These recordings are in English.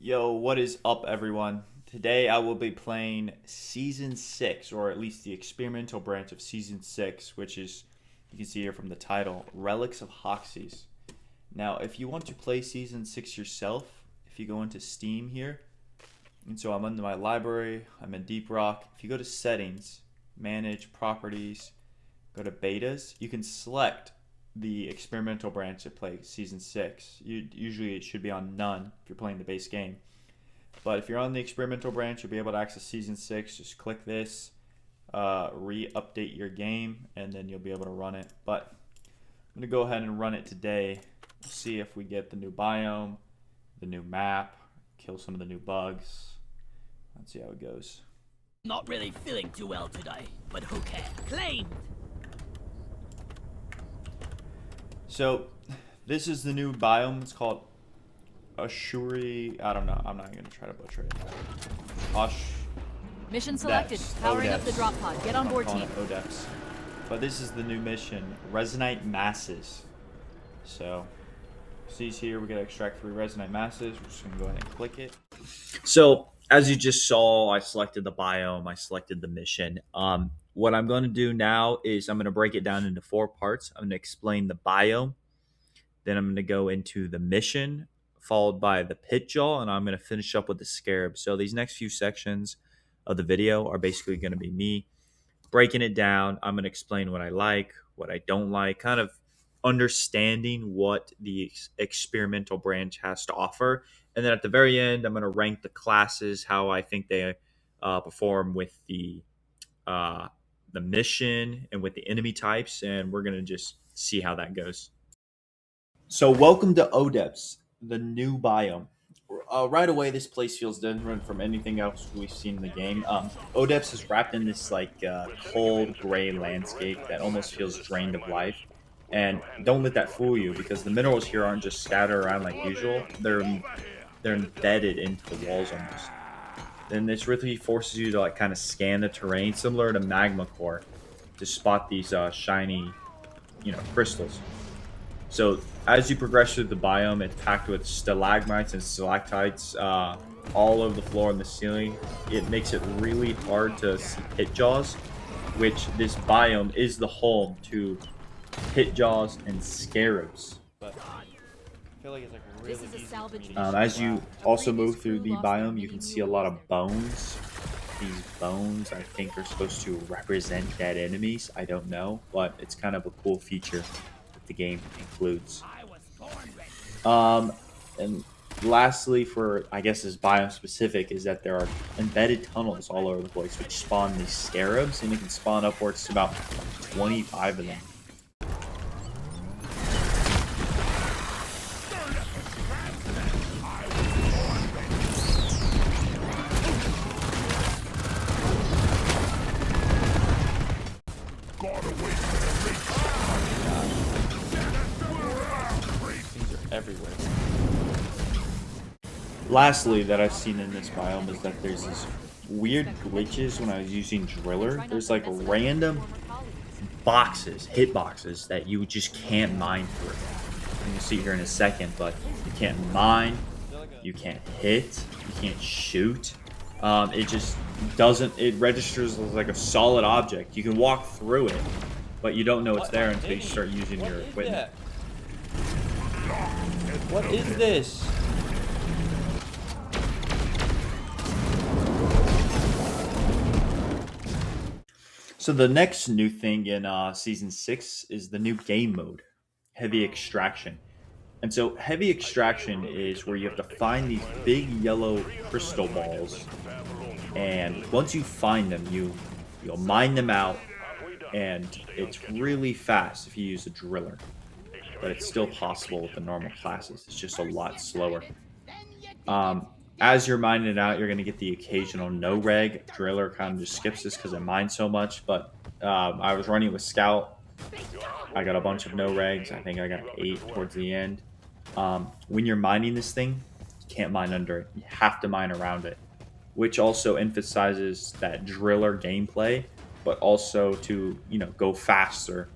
Yo, what is up, everyone? Today I will be playing Season 6, or at least the experimental branch of Season 6, which is, you can see here from the title, Relics of Hoxxes. Now, if you want to play Season 6 yourself, if you go into Steam here, and so I'm under my library, I'm in Deep Rock. If you go to Settings, Manage, Properties, go to Betas, you can select the experimental branch to play Season 6. Usually it should be on None if you're playing the base game. But if you're on the experimental branch, you'll be able to access Season 6. Just click this, re-update your game, and then you'll be able to run it. But I'm going to go ahead and run it today. We'll see if we get the new biome, the new map, kill some of the new bugs. Let's see how it goes. Not really feeling too well today, but who cares? Claimed! So, this is the new biome. It's called Ashuri. I don't know. I'm not going to try to butcher it. Mission selected. Powering up the drop pod. Get on board, team. ODepths. But this is the new mission, Resonite Masses. So, see here, we got to extract 3 Resonite Masses. We're just going to go ahead and click it. So, as you just saw, I selected the biome. I selected the mission. What I'm going to do now is I'm going to break it down into 4 parts. I'm going to explain the biome. Then I'm going to go into the mission, followed by the pit jaw, and I'm going to finish up with the Scarab. So these next few sections of the video are basically going to be me breaking it down. I'm going to explain what I like, what I don't like, kind of understanding what the experimental branch has to offer. And then at the very end, I'm going to rank the classes, how I think they perform with the mission and with the enemy types, and we're going to just see how that goes. So welcome to ODepths, the new biome. Right away, this place feels different from anything else we've seen in the game. ODepths is wrapped in this cold gray landscape that almost feels drained of life. And don't let that fool you, because the minerals here aren't just scattered around like usual. They're embedded into the walls almost. Then this really forces you to kind of scan the terrain, similar to magma core, to spot these shiny, crystals. So as you progress through the biome, it's packed with stalagmites and stalactites all over the floor and the ceiling. It makes it really hard to see pit jaws, which this biome is the home to pit jaws and scarabs. But I feel like it's really easy. As you also move through the biome, you can see a lot of bones. These bones, I think, are supposed to represent dead enemies. I don't know, but it's kind of a cool feature that the game includes. And lastly, for I guess this biome specific, is that there are embedded tunnels all over the place which spawn these scarabs, and you can spawn upwards to about 25 of them. Everywhere. Lastly, that I've seen in this biome is that there's these weird glitches when I was using Driller. There's like random boxes, hitboxes, that you just can't mine through. You'll see here in a second, but you can't mine, you can't hit, you can't shoot. It just doesn't, it registers as like a solid object. You can walk through it, but you don't know it's there until you start using your equipment. What is this? So the next new thing in Season 6 is the new game mode, Heavy Extraction. And so Heavy Extraction is where you have to find these big yellow crystal balls. And once you find them, you'll mine them out. And it's really fast if you use a driller. But it's still possible with the normal classes. It's just a lot slower. As you're mining it out, you're going to get the occasional no-reg. Driller kind of just skips this because it mines so much. But I was running with Scout. I got a bunch of no-regs. I think I got 8 towards the end. When you're mining this thing, you can't mine under it. You have to mine around it, which also emphasizes that driller gameplay, but also to go faster.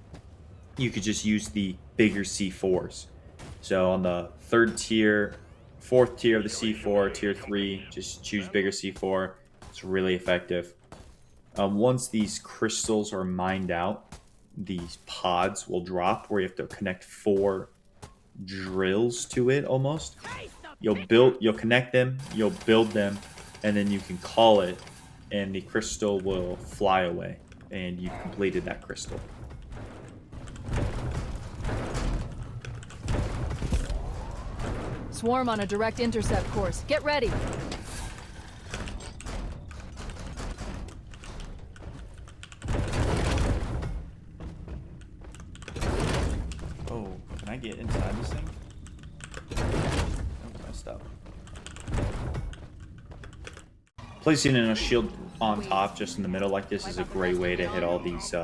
You could just use the bigger C4s. So on the 3rd tier fourth tier of the C4, tier 3, just choose bigger C4. It's really effective. Once these crystals are mined out, these pods will drop where you have to connect 4 drills to it almost. You'll connect them, you'll build them, and then you can call it, and the crystal will fly away, and you've completed that crystal. Swarm on a direct intercept course. Get ready. Oh, can I get inside this thing? Oh, messed up. Placing in a shield on top, just in the middle like this, is a great way to hit all these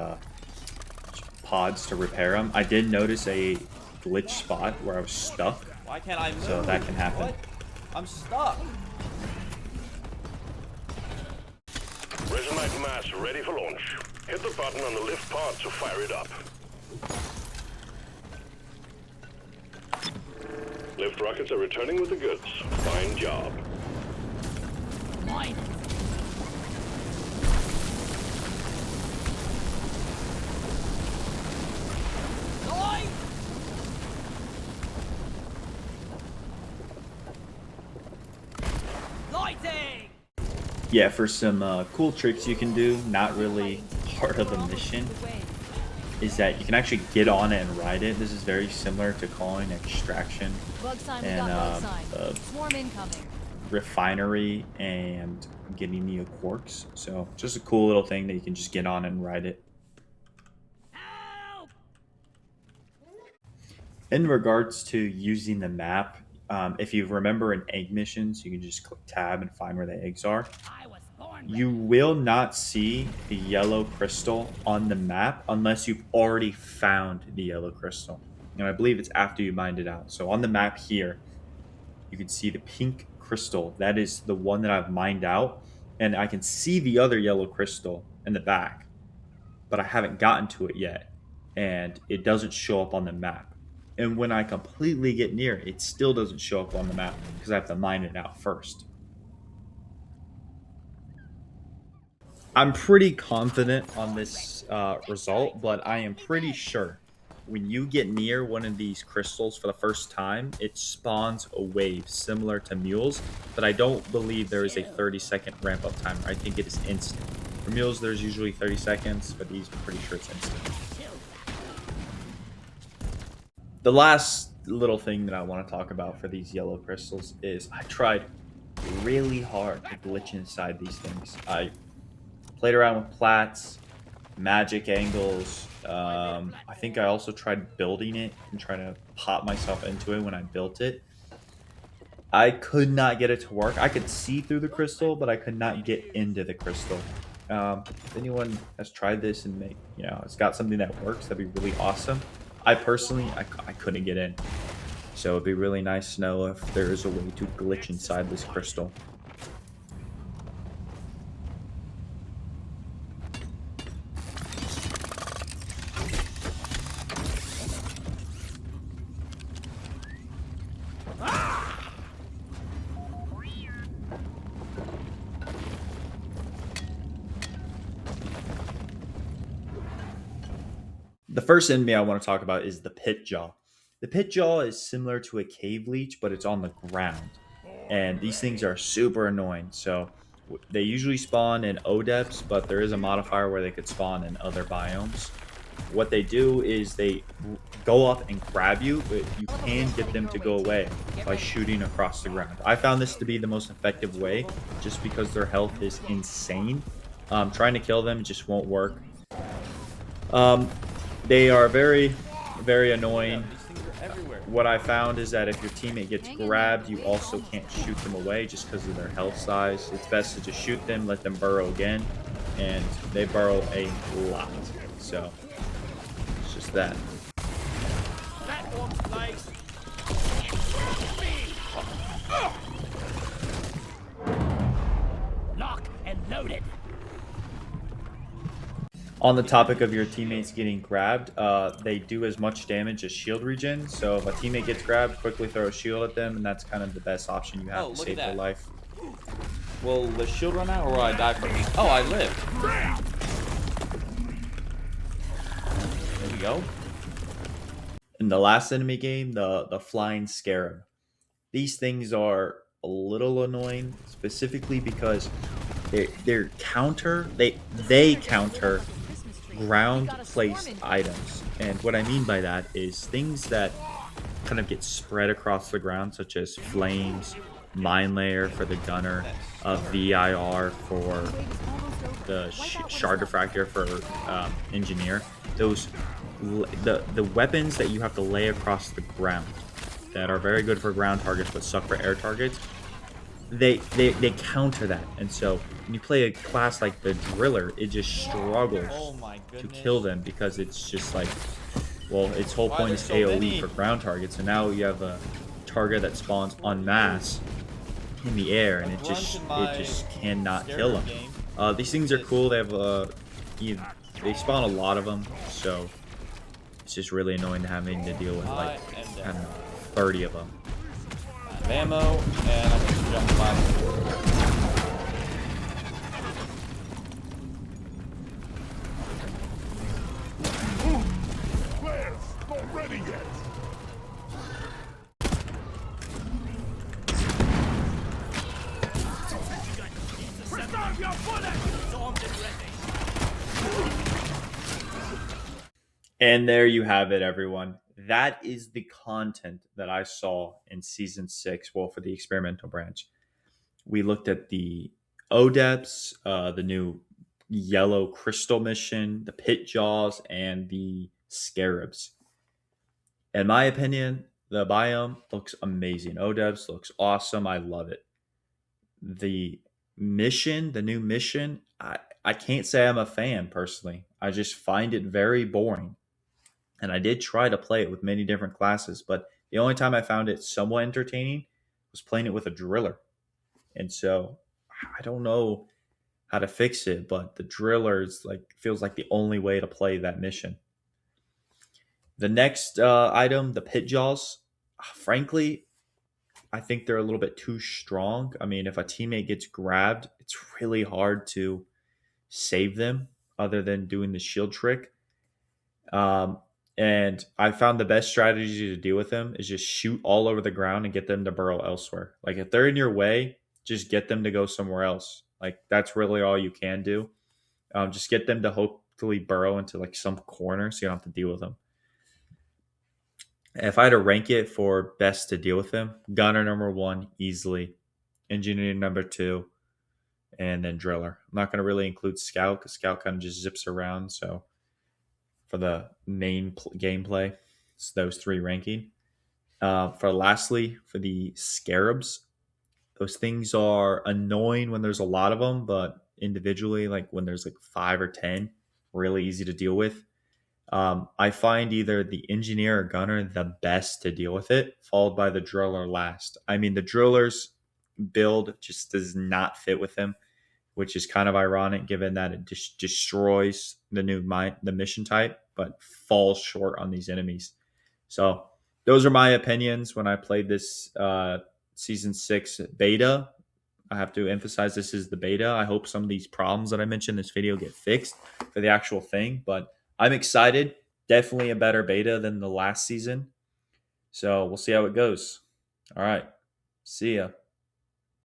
pods to repair them. I did notice a glitch spot where I was stuck. Why can't I move? So that can happen. What? I'm stuck. Resonite mass ready for launch. Hit the button on the lift pod to fire it up. Lift rockets are returning with the goods. Fine job. Mine. Yeah, for some cool tricks you can do, not really part of the mission, is that you can actually get on it and ride it. This is very similar to calling extraction and Swarm incoming. refinery and getting the quarks. So just a cool little thing that you can just get on and ride it. In regards to using the map, if you remember in egg missions, you can just click tab and find where the eggs are. You will not see the yellow crystal on the map unless you've already found the yellow crystal. And I believe it's after you mined it out. So on the map here, you can see the pink crystal. That is the one that I've mined out. And I can see the other yellow crystal in the back, but I haven't gotten to it yet. And it doesn't show up on the map. And when I completely get near it, it still doesn't show up on the map because I have to mine it out first. I'm pretty confident on this result, but I am pretty sure when you get near one of these crystals for the first time, it spawns a wave similar to mules, but I don't believe there is a 30-second ramp-up timer. I think it is instant. For mules, there's usually 30 seconds, but these, I'm pretty sure it's instant. The last little thing that I want to talk about for these yellow crystals is I tried really hard to glitch inside these things. I played around with plats, magic angles. I think I also tried building it and trying to pop myself into it when I built it. I could not get it to work. I could see through the crystal, but I could not get into the crystal. If anyone has tried this and it's got something that works, that'd be really awesome. I personally, I couldn't get in. So it'd be really nice to know if there is a way to glitch inside this crystal. The first enemy I want to talk about is the pit jaw. The pit jaw is similar to a cave leech, but it's on the ground. And these things are super annoying. So they usually spawn in ODepths, but there is a modifier where they could spawn in other biomes. What they do is they go up and grab you, but you can get them to go away by shooting across the ground. I found this to be the most effective way just because their health is insane. Trying to kill them just won't work. They are very, very annoying. What I found is that if your teammate gets grabbed, you also can't shoot them away just because of their health size. It's best to just shoot them, let them burrow again, and they burrow a lot. So, it's just that. Lock and loaded. On the topic of your teammates getting grabbed, they do as much damage as shield regen. So if a teammate gets grabbed, quickly throw a shield at them, and that's kind of the best option you have to look save at their that. life. Will the shield run out or will I die first? Oh, I lived. There we go. In the last enemy game, the flying Scarab. These things are a little annoying, specifically because they counter ground placed items. And what I mean by that is things that kind of get spread across the ground, such as flames, mine layer for the gunner, VIR for the shard diffractor for engineer. Those the weapons that you have to lay across the ground that are very good for ground targets but suck for air targets. They counter that, and so when you play a class like the driller, it just struggles Oh my to goodness. kill them because it's just like, well, its whole Why point there's is so AoE many? for ground targets, and now you have a target that spawns en masse in the air, and it just cannot kill them. These things are cool. They have they spawn a lot of them, so it's just really annoying having to deal with like I don't know, 30 of them. I have ammo, and I'm gonna jump by. Flares, not ready yet. And there you have it, everyone. That is the content that I saw in Season 6, well, for the experimental branch. We looked at the ODepths, the new yellow crystal mission, the pit jaws, and the scarabs. In my opinion, the biome looks amazing. ODepths looks awesome. I love it. The new mission, I can't say I'm a fan personally. I just find it very boring. And I did try to play it with many different classes, but the only time I found it somewhat entertaining was playing it with a driller. And so I don't know how to fix it, but the driller is like feels like the only way to play that mission. The next item, the pit jaws, frankly, I think they're a little bit too strong. I mean, if a teammate gets grabbed, it's really hard to save them other than doing the shield trick. And I found the best strategy to deal with them is just shoot all over the ground and get them to burrow elsewhere. Like if they're in your way, just get them to go somewhere else. Like that's really all you can do. Just get them to hopefully burrow into like some corner so you don't have to deal with them. If I had to rank it for best to deal with them, gunner number 1 easily, engineer number 2, and then driller. I'm not going to really include scout because scout kind of just zips around. So for the main gameplay, it's those 3 ranking. For the scarabs, those things are annoying when there's a lot of them, but individually, like when there's like 5 or 10, really easy to deal with. I find either the engineer or gunner the best to deal with it, followed by the driller last. I mean, the driller's build just does not fit with him, which is kind of ironic given that it just destroys the mission type, but falls short on these enemies. So those are my opinions when I played this Season 6 beta. I have to emphasize this is the beta. I hope some of these problems that I mentioned in this video get fixed for the actual thing, but I'm excited. Definitely a better beta than the last season. So we'll see how it goes. All right. See ya.